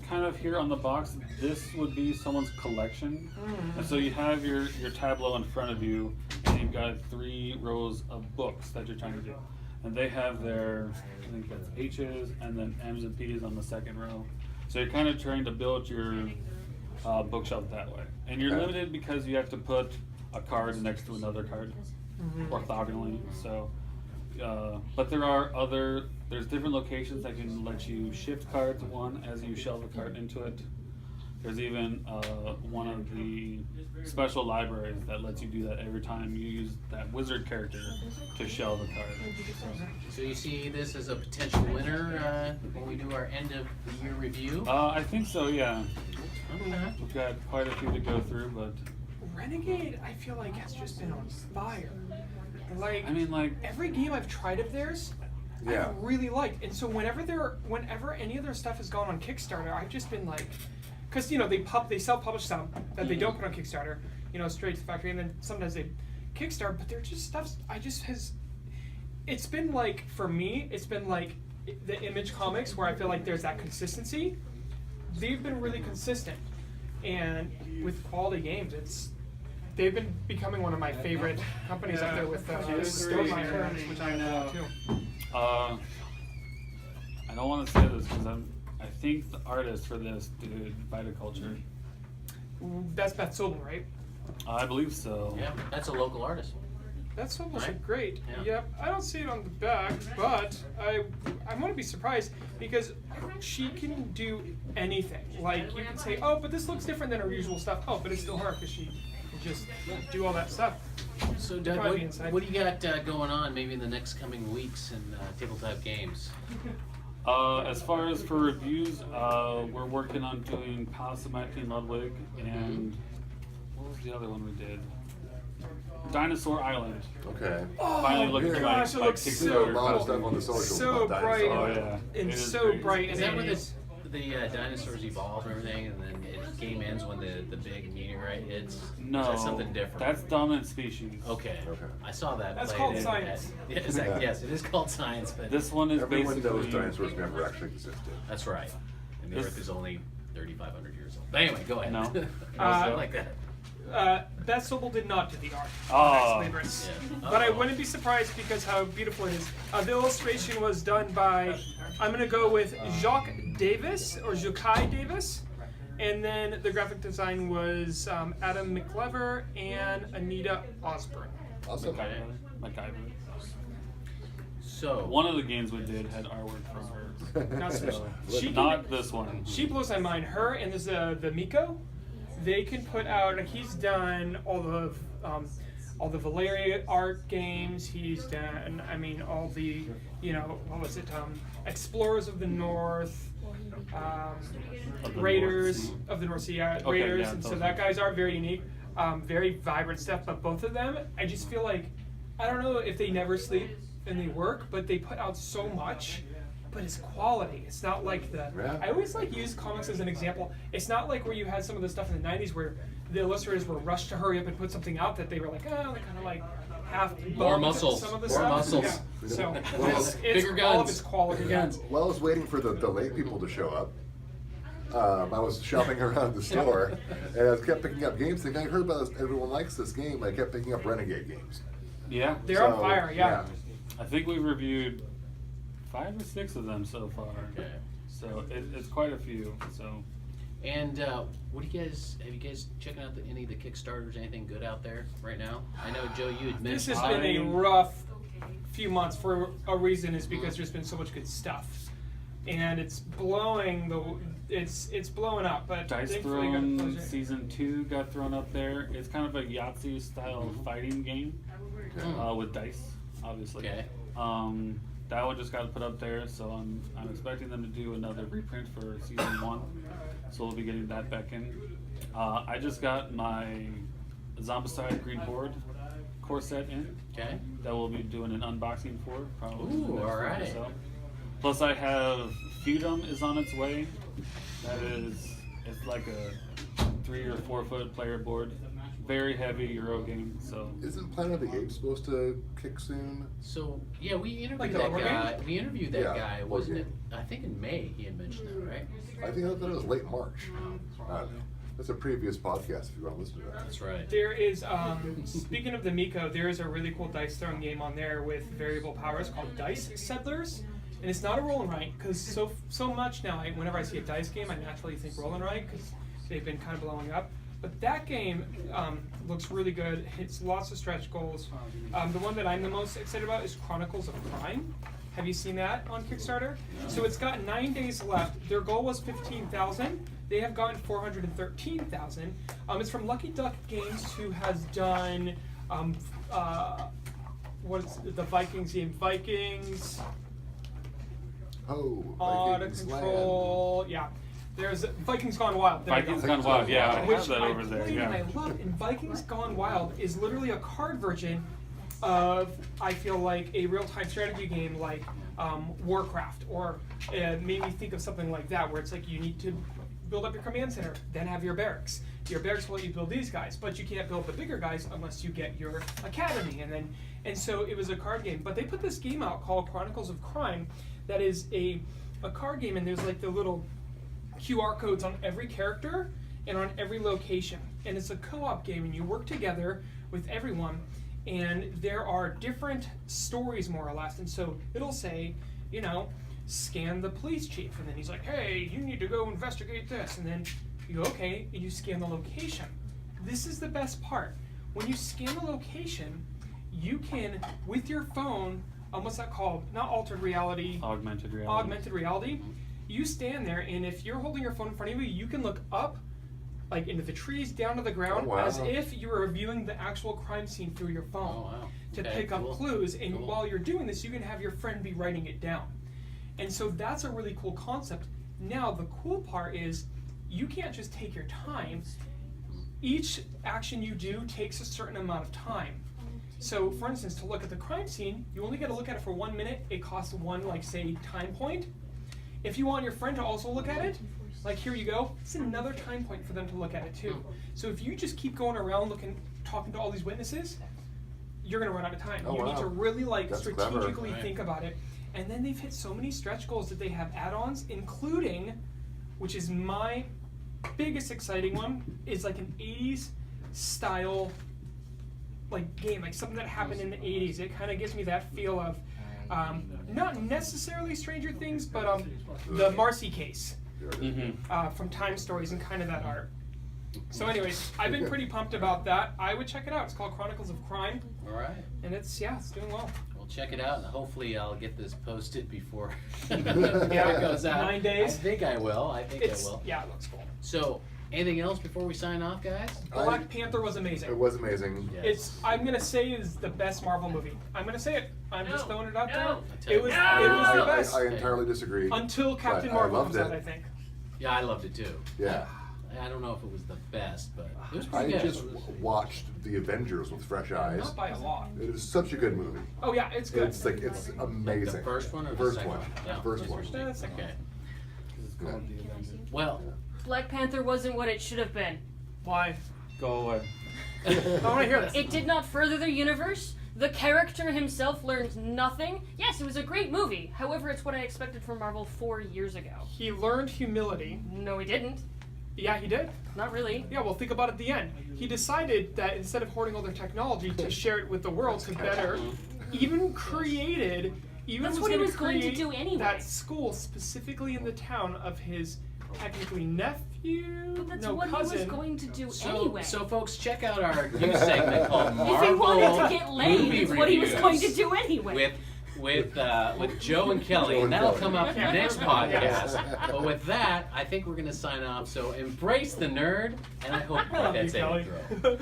kind of here on the box, this would be someone's collection. And so you have your tableau in front of you, and you've got 3 rows of books that you're trying to do. And they have their, I think that's H's, and then M's and P's on the second row. So you're kind of trying to build your bookshelf that way. And you're Okay. limited because you have to put a card next to another card, orthogonally. So, but there's different locations that can let you shift cards, one, as you shelve a card into it. There's even one of the special libraries that lets you do that every time you use that wizard character to shelve a card. So you see this as a potential winner when we do our end of the year review? I think so, yeah. Okay. We've got quite a few to go through, but Renegade, I feel like, has just been on fire. Like, I mean, like, every game I've tried of theirs, Yeah. I really liked. And so whenever any of their stuff has gone on Kickstarter, I've just been like, because they self-publish some that they don't put on Kickstarter, straight to the factory, and then sometimes they Kickstarter, but they're just stuff it's been like, for me, it's been like the Image comics where I feel like there's that consistency. They've been really consistent, and with quality games, they've been becoming one of my favorite companies up there with Stonemaier, which I know too. I don't want to say this because I think the artist for this did Viticulture. That's Beth Sobel, right? I believe so. Yeah, that's a local artist. That's almost Right? great. Yeah. Yep. I don't see it on the back, but I wouldn't be surprised because she can do anything. Like, you can say, oh, but this looks different than her usual stuff. Oh, but it's still her because she can just do all that stuff. So, Doug, Probably inside. what do you got going on maybe in the next coming weeks in tabletop games? As far as for reviews, we're working on doing Palace of Matthew Ludwig and what was the other one we did? Dinosaur Island. Okay. Finally looking yeah. at Gosh, it looks See so a lot of cool. stuff on the socials So about bright. dinosaurs. Oh yeah. And It is so crazy. bright. Is that and where it the dinosaurs evolve and everything, and then the game ends when the big meteorite hits? No, Is that something different? That's dominant species. Okay. Okay. I saw that. That's played called in- science. Yeah, exactly. Yes, it is called science, but This one is Everyone basically knows dinosaurs never actually existed. that's right. And the This- Earth is only 3,500 years old. But anyway, go ahead. No. I like that. Beth Sobel did not do the art. Oh. That's Libris. Yeah. But I Uh-oh. wouldn't be surprised because how beautiful it is. The illustration was done by, I'm going to go with Jacques Davis, or Jacques Davis. And then the graphic design was Adam McLever and Anita Osborne. Awesome. MacGyver. So One of the games we did had artwork from her. Not so- So, she can- not this one. She blows my mind. Her and there's the Miko. They can put out. He's done all the Valeria art games. He's done. I mean, all the what was it? Explorers of the North, Of the Raiders North Sea. of the North Sea. Yeah, Okay, Raiders. yeah, and so those that ones. guy's art very unique. Very vibrant stuff. But both of them, I just feel like I don't know if they never sleep and they work, but they put out so much. But it's quality. It's not like Yeah. I always use comics as an example. It's not like where you had some of the stuff in the 90s where the illustrators were rushed to hurry up and put something out that they were like, they kind of like half More bummed muscles. some of the More stuff. muscles. Yeah. So Well, it's bigger all guns. of its quality. Bigger guns. While I was waiting for the late people to show up, I was shopping around the store, and I kept picking up games. Thinking I heard about this, everyone likes this game. I kept picking up Renegade Games. Yeah. They're on So, fire, yeah. I think we've reviewed 5 or 6 of them so far. Okay. So it's quite a few. So And what do you guys have? You guys checking out any of the Kickstarters? Anything good out there right now? I know Joe, you had This mentioned. has been a rough few months for a reason is because there's been so much good stuff. And it's blowing it's blowing up, but Dice thankfully got Throne closer. Season 2 got thrown up there. It's kind of a Yahtzee style fighting game with dice, obviously. Okay. That one just got put up there, so I'm expecting them to do another reprint for Season 1. So we'll be getting that back in. I just got my Zombicide Green Board core set in. Okay. That we'll be doing an unboxing for probably. Ooh, next week or alright. so. Plus I have Feudum is on its way. It's like a 3 or 4 foot player board. Very heavy Euro game, so. Isn't Planet of the Apes supposed to kick soon? So yeah, we interviewed Like the that board guy. We interviewed that Yeah, guy, board wasn't it? game. I think in May he had mentioned that, right? I think I thought it was late March. I don't know. That's a previous podcast if you want to listen to that. That's right. There is, speaking of the Miko, there is a really cool dice throwing game on there with variable powers called Dice Settlers. And it's not a roll and write, because so much now, whenever I see a dice game, I naturally think roll and write, because they've been kind of blowing up. But that game looks really good. It's lots of stretch goals. The one that I'm the most excited about is Chronicles of Crime. Have you seen that on Kickstarter? So it's got 9 days left. Their goal was 15,000. They have gotten 413,000. It's from Lucky Duck Games, who has done what's the Vikings game? Vikings, Oh, Out of Vikings Control. Yeah, there's Vikings Gone Wild. There you Vikings go. Gone Wild, yeah, I Which have that I over there, played and I yeah. love. And Vikings Gone Wild is literally a card version of, I feel like, a real-time strategy game like Warcraft, or made me think of something like that, where it's like you need to build up your command center, then have your barracks. Your barracks will let you build these guys, but you can't build the bigger guys unless you get your academy. And so it was a card game. But they put this game out called Chronicles of Crime that is a card game, and there's like the little QR codes on every character and on every location. And it's a co-op game, and you work together with everyone, and there are different stories, more or less. And so it'll say, you know, scan the police chief, and then he's like, hey, you need to go investigate this, and then you go, okay, and you scan the location. This is the best part. When you scan the location, you can, with your phone, what's that called? Not altered reality. Augmented reality. Augmented reality. You stand there, and if you're holding your phone in front of you, you can look up, like into the trees, down to the ground, Oh, wow. as if you were viewing the actual crime scene through your phone Oh, wow. to Okay, pick cool. up clues. And Cool. while you're doing this, you can have your friend be writing it down. And so that's a really cool concept. Now, the cool part is you can't just take your time. Each action you do takes a certain amount of time. So, for instance, to look at the crime scene, you only get to look at it for 1 minute. It costs one, like, say, time point. If you want your friend to also look at it, like, here you go, it's another time point for them to look at it too. So if you just keep going around talking to all these witnesses, you're gonna run out of time. Oh, You need wow. to really like That's strategically clever. think about it. And then they've hit so many stretch goals that they have add-ons, including, which is my biggest exciting one, is like an 80s style like game, like something that happened in the 80s. It kind of gives me that feel of not necessarily Stranger Things, but the Marcy case from Time Stories and kind of that art. So anyways, I've been pretty pumped about that. I would check it out. It's called Chronicles of Crime, All right. and it's doing well. We'll check it out, and hopefully I'll get this posted before Yeah, it goes out. 9 days. I think I will. I will. Yeah, it looks cool. So, anything else before we sign off, guys? Black Panther was amazing. It was amazing. Yes. I'm gonna say is the best Marvel movie. I'm gonna say it. I'm just No. throwing it out No. there. It was the best I entirely disagree. until Captain I Marvel loved comes out, it. I think. Yeah, I loved it too. Yeah. I don't know if it was the best, but it was I pretty good. just It was- watched The Avengers with fresh eyes. Not by a lot. It is such a good movie. Oh yeah, it's good. It's like it's amazing. The first one or the First second one? one? Yeah. First one. Yeah, the second Okay. It's called The Avengers. Well, Black Panther wasn't what it should have been. Why? Go away. I want to hear this. It did not further the universe. The character himself learned nothing. Yes, it was a great movie. However, it's what I expected from Marvel 4 years ago. He learned humility. No, he didn't. Yeah, he did. Not really. Yeah, well, think about it at the end. He decided that instead of hoarding all their technology, to share it with the world to better, even created, even That's was what he gonna was going to create do anyway. that school specifically in the town of his technically nephew, But that's no what cousin. he was going to do so, anyway. so folks, check out our new segment called Marvel if he wanted to get laid, Movie it's what he was Reviews going to do anyway. with Joe and Kelly, Joe and and that'll Kelly. come up Yeah. next Yes. podcast. But with that, I think we're going to sign off. So embrace the nerd, and I hope I love you, that's Kelly. it.